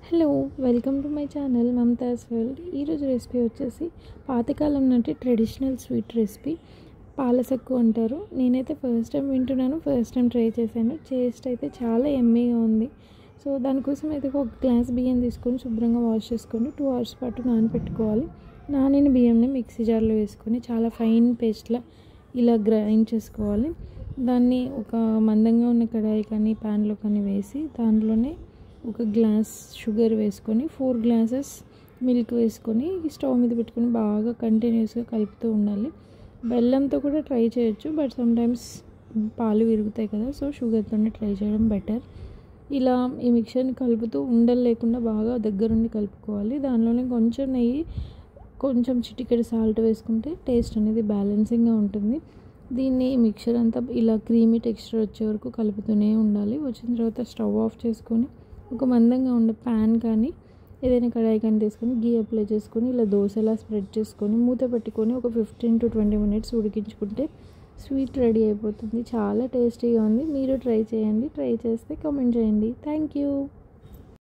Hello, welcome to my channel Mamata's world. ఈరోజు recipe వచ్చేసి పాతకాలం నాటి ట్రెడిషనల్ స్వీట్ రెసిపీ పాలసక్కు అంటారు. నేనైతే ఫస్ట్ టైం వింటున్నాను, ఫస్ట్ టైం ట్రై చేశాను. టేస్ట్ అయితే చాలా ఎమ్మీగా ఉంది. సో దానికోసం అయితే ఒక గ్లాస్ బియ్యం తీసుకొని శుభ్రంగా వాష్ చేసుకొని 2 hours పాటు నానబెట్టుకోవాలి. నానిన బియ్యంని మిక్సీ జార్లో వేసుకొని చాలా ఫైన్ పేస్ట్లా ఇలా గ్రైండ్ చేసుకోవాలి. దాన్ని ఒక మందంగా ఉన్న కడాయి కానీ ప్యాన్లో కానీ వేసి దాంట్లోనే ఒక గ్లాస్ షుగర్ వేసుకొని 4 glasses మిల్క్ వేసుకొని స్టవ్ మీద పెట్టుకొని బాగా కంటిన్యూస్గా కలుపుతూ ఉండాలి. బెల్లంతో కూడా ట్రై చేయొచ్చు, బట్ సమ్టైమ్స్ పాలు విరుగుతాయి కదా, సో షుగర్తోనే ట్రై చేయడం బెటర్. ఇలా ఈ మిక్చర్ని కలుపుతూ ఉండలు లేకుండా బాగా దగ్గరుండి కలుపుకోవాలి. దానిలోనే కొంచెం నెయ్యి, కొంచెం చిటికెడు సాల్ట్ వేసుకుంటే టేస్ట్ అనేది బ్యాలెన్సింగ్గా ఉంటుంది. దీన్ని మిక్చర్ అంతా ఇలా క్రీమీ టెక్స్చర్ వచ్చే వరకు కలుపుతూనే ఉండాలి. వచ్చిన తర్వాత స్టవ్ ఆఫ్ చేసుకొని ఒక మందంగా ఉండే ప్యాన్ కానీ ఏదైనా కడాయి కానీ తీసుకొని గీ అప్లై చేసుకొని ఇలా దోశలా స్ప్రెడ్ చేసుకొని మూత పెట్టుకొని ఒక 15 to 20 minutes ఉడికించుకుంటే స్వీట్ రెడీ అయిపోతుంది. చాలా టేస్టీగా ఉంది. మీరు ట్రై చేయండి. ట్రై చేస్తే కామెంట్ చేయండి. Thank you.